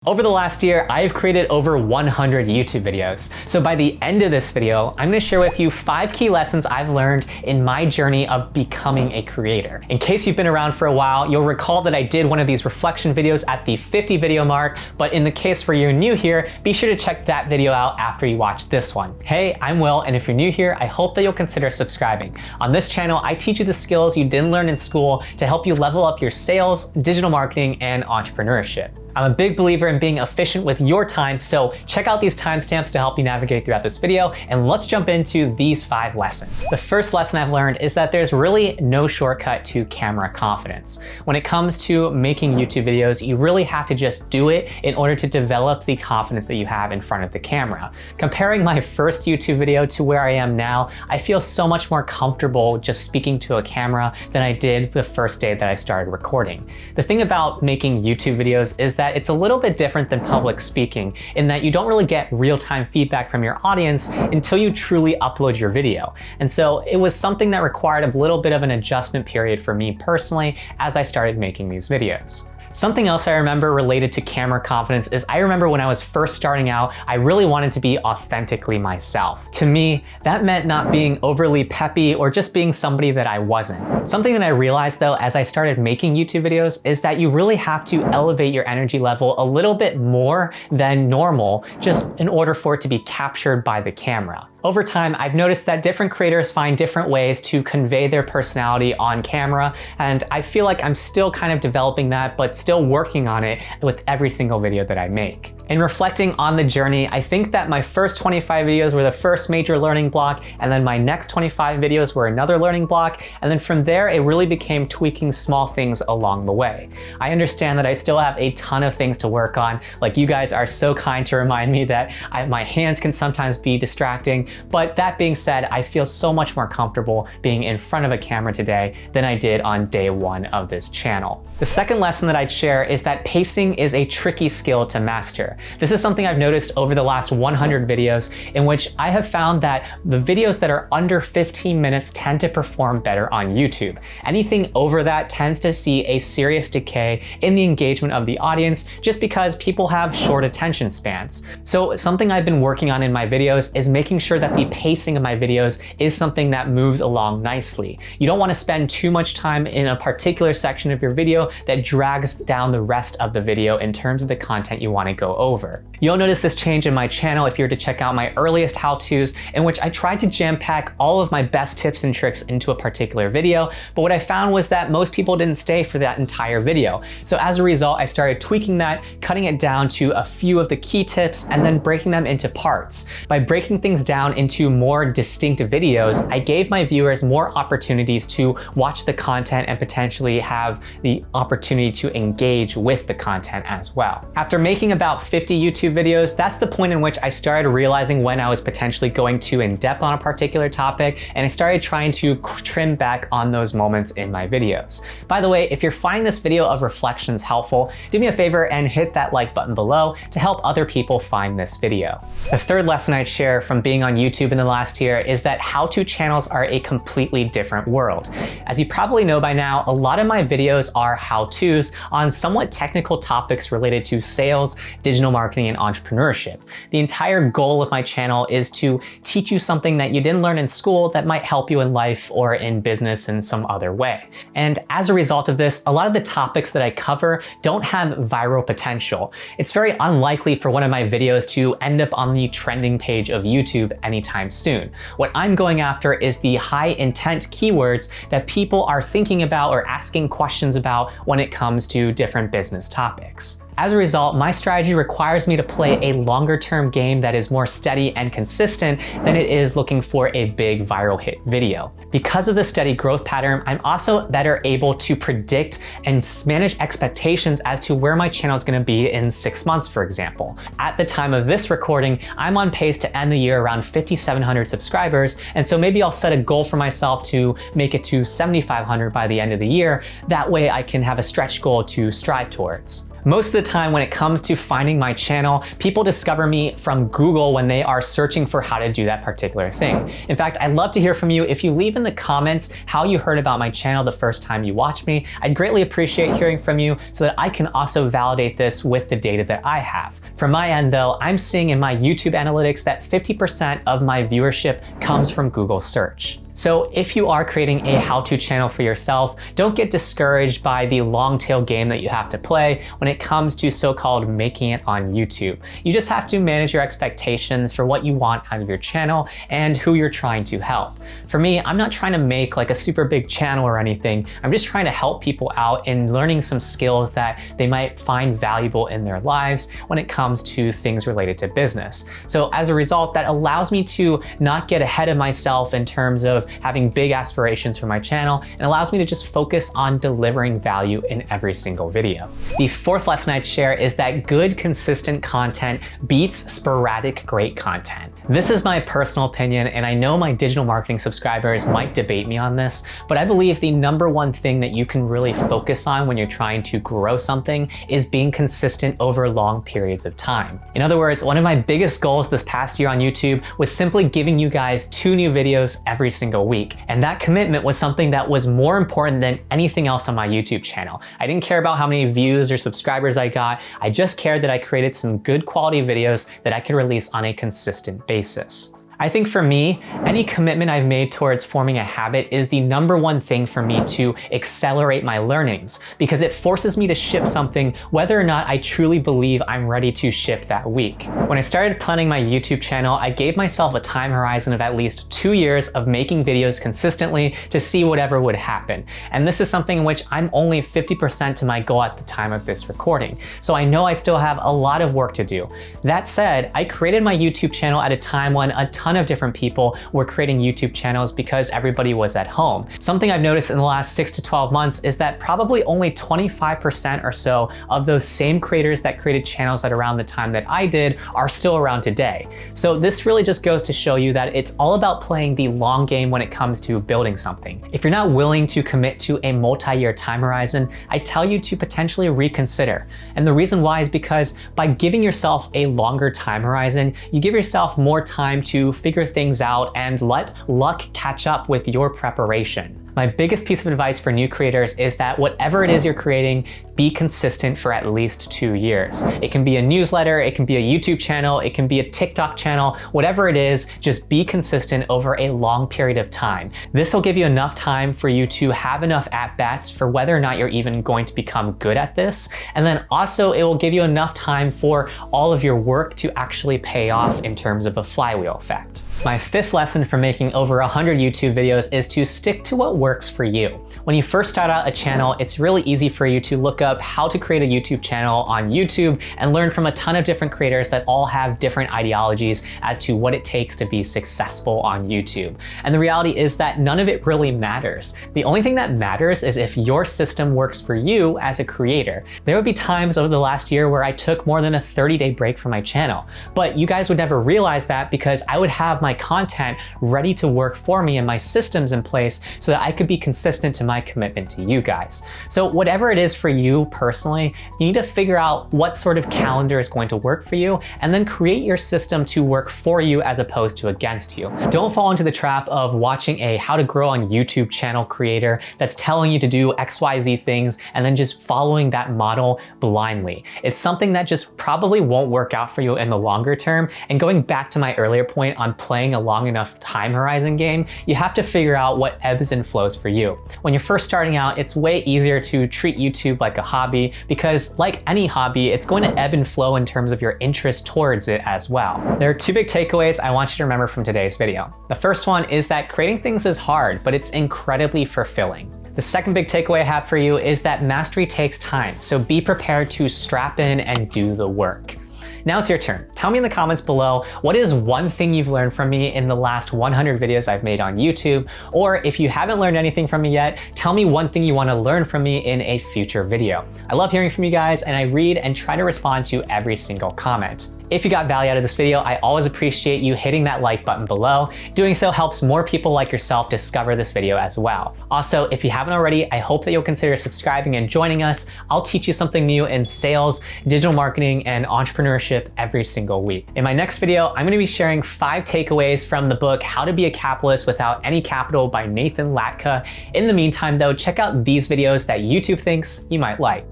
Over the last year, I've created over 100 YouTube videos. So by the end of this video, I'm gonna share with you 5 key lessons I've learned in my journey of becoming a creator. In case you've been around for a while, you'll recall that I did one of these reflection videos at the 50 video mark, but in the case where you're new here, be sure to check that video out after you watch this one. Hey, I'm Will, and if you're new here, I hope that you'll consider subscribing. On this channel, I teach you the skills you didn't learn in school to help you level up your sales, digital marketing, and entrepreneurship. I'm a big believer in being efficient with your time, so check out these timestamps to help you navigate throughout this video, and let's jump into these 5 lessons. The first lesson I've learned is that there's really no shortcut to camera confidence. When it comes to making YouTube videos, you really have to just do it in order to develop the confidence that you have in front of the camera. Comparing my first YouTube video to where I am now, I feel so much more comfortable just speaking to a camera than I did the first day that I started recording. The thing about making YouTube videos is that it's a little bit different than public speaking in that you don't really get real-time feedback from your audience until you truly upload your video. And so it was something that required a little bit of an adjustment period for me personally as I started making these videos. Something else I remember related to camera confidence is I remember when I was first starting out, I really wanted to be authentically myself. To me, that meant not being overly peppy or just being somebody that I wasn't. Something that I realized though as I started making YouTube videos is that you really have to elevate your energy level a little bit more than normal just in order for it to be captured by the camera. Over time, I've noticed that different creators find different ways to convey their personality on camera, and I feel like I'm still kind of developing that, but still working on it with every single video that I make. In reflecting on the journey, I think that my first 25 videos were the first major learning block, and then my next 25 videos were another learning block, and then from there, it really became tweaking small things along the way. I understand that I still have a ton of things to work on, like you guys are so kind to remind me that my hands can sometimes be distracting. But that being said, I feel so much more comfortable being in front of a camera today than I did on day 1 of this channel. The second lesson that I'd share is that pacing is a tricky skill to master. This is something I've noticed over the last 100 videos in which I have found that the videos that are under 15 minutes tend to perform better on YouTube. Anything over that tends to see a serious decay in the engagement of the audience just because people have short attention spans. So something I've been working on in my videos is making sure that the pacing of my videos is something that moves along nicely. You don't want to spend too much time in a particular section of your video that drags down the rest of the video in terms of the content you want to go over. You'll notice this change in my channel if you were to check out my earliest how-tos in which I tried to jam-pack all of my best tips and tricks into a particular video, but what I found was that most people didn't stay for that entire video. So as a result, I started tweaking that, cutting it down to a few of the key tips, and then breaking them into parts. By breaking things down into more distinct videos, I gave my viewers more opportunities to watch the content and potentially have the opportunity to engage with the content as well. After making about 50 YouTube videos, that's the point in which I started realizing when I was potentially going too in-depth on a particular topic, and I started trying to trim back on those moments in my videos. By the way, if you're finding this video of reflections helpful, do me a favor and hit that like button below to help other people find this video. The third lesson I'd share from being on YouTube in the last year is that how-to channels are a completely different world. As you probably know by now, a lot of my videos are how-tos on somewhat technical topics related to sales, digital marketing, and entrepreneurship. The entire goal of my channel is to teach you something that you didn't learn in school that might help you in life or in business in some other way. And as a result of this, a lot of the topics that I cover don't have viral potential. It's very unlikely for one of my videos to end up on the trending page of YouTube anytime soon. What I'm going after is the high intent keywords that people are thinking about or asking questions about when it comes to different business topics. As a result, my strategy requires me to play a longer-term game that is more steady and consistent than it is looking for a big viral hit video. Because of the steady growth pattern, I'm also better able to predict and manage expectations as to where my channel is going to be in 6 months, for example. At the time of this recording, I'm on pace to end the year around 5,700 subscribers, and so maybe I'll set a goal for myself to make it to 7,500 by the end of the year. That way I can have a stretch goal to strive towards. Most of the time when it comes to finding my channel, people discover me from Google when they are searching for how to do that particular thing. In fact, I'd love to hear from you. If you leave in the comments how you heard about my channel the first time you watched me, I'd greatly appreciate hearing from you so that I can also validate this with the data that I have. From my end though, I'm seeing in my YouTube analytics that 50% of my viewership comes from Google search. So if you are creating a how-to channel for yourself, don't get discouraged by the long tail game that you have to play when it comes to so-called making it on YouTube. You just have to manage your expectations for what you want out of your channel and who you're trying to help. For me, I'm not trying to make like a super big channel or anything. I'm just trying to help people out in learning some skills that they might find valuable in their lives when it comes to things related to business. So as a result, that allows me to not get ahead of myself in terms of having big aspirations for my channel, and allows me to just focus on delivering value in every single video. The fourth lesson I'd share is that good, consistent content beats sporadic great content. This is my personal opinion, and I know my digital marketing subscribers might debate me on this, but I believe the number one thing that you can really focus on when you're trying to grow something is being consistent over long periods of time. In other words, one of my biggest goals this past year on YouTube was simply giving you guys 2 new videos every single week. And that commitment was something that was more important than anything else on my YouTube channel. I didn't care about how many views or subscribers I got. I just cared that I created some good quality videos that I could release on a consistent basis. I think for me, any commitment I've made towards forming a habit is the number one thing for me to accelerate my learnings, because it forces me to ship something whether or not I truly believe I'm ready to ship that week. When I started planning my YouTube channel, I gave myself a time horizon of at least 2 years of making videos consistently to see whatever would happen. And this is something in which I'm only 50% to my goal at the time of this recording. So I know I still have a lot of work to do. That said, I created my YouTube channel at a time when a ton of different people were creating YouTube channels because everybody was at home. Something I've noticed in the last 6 to 12 months is that probably only 25% or so of those same creators that created channels at around the time that I did are still around today. So this really just goes to show you that it's all about playing the long game when it comes to building something. If you're not willing to commit to a multi-year time horizon, I tell you to potentially reconsider. And the reason why is because by giving yourself a longer time horizon, you give yourself more time to figure things out and let luck catch up with your preparation. My biggest piece of advice for new creators is that whatever it is you're creating, be consistent for at least 2 years. It can be a newsletter, it can be a YouTube channel, it can be a TikTok channel, whatever it is, just be consistent over a long period of time. This will give you enough time for you to have enough at-bats for whether or not you're even going to become good at this. And then also it will give you enough time for all of your work to actually pay off in terms of a flywheel effect. My fifth lesson for making over 100 YouTube videos is to stick to what works for you. When you first start out a channel, it's really easy for you to look up how to create a YouTube channel on YouTube and learn from a ton of different creators that all have different ideologies as to what it takes to be successful on YouTube. And the reality is that none of it really matters. The only thing that matters is if your system works for you as a creator. There would be times over the last year where I took more than a 30-day break from my channel, but you guys would never realize that because I would have my content ready to work for me and my systems in place so that I could be consistent to my commitment to you guys. So whatever it is for you personally, you need to figure out what sort of calendar is going to work for you and then create your system to work for you as opposed to against you. Don't fall into the trap of watching a how to grow on YouTube channel creator that's telling you to do XYZ things and then just following that model blindly. It's something that just probably won't work out for you in the longer term. And going back to my earlier point on playing a long enough time horizon game, you have to figure out what ebbs and flows for you. When you're first starting out, it's way easier to treat YouTube like a hobby because like any hobby, it's going to ebb and flow in terms of your interest towards it as well. There are 2 big takeaways I want you to remember from today's video. The first one is that creating things is hard, but it's incredibly fulfilling. The second big takeaway I have for you is that mastery takes time, so be prepared to strap in and do the work. Now it's your turn. Tell me in the comments below, what is one thing you've learned from me in the last 100 videos I've made on YouTube? Or if you haven't learned anything from me yet, tell me one thing you want to learn from me in a future video. I love hearing from you guys, and I read and try to respond to every single comment. If you got value out of this video, I always appreciate you hitting that like button below. Doing so helps more people like yourself discover this video as well. Also, if you haven't already, I hope that you'll consider subscribing and joining us. I'll teach you something new in sales, digital marketing, and entrepreneurship every single week. In my next video, I'm going to be sharing 5 takeaways from the book How to Be a Capitalist Without Any Capital by Nathan Latka. In the meantime though, check out these videos that YouTube thinks you might like.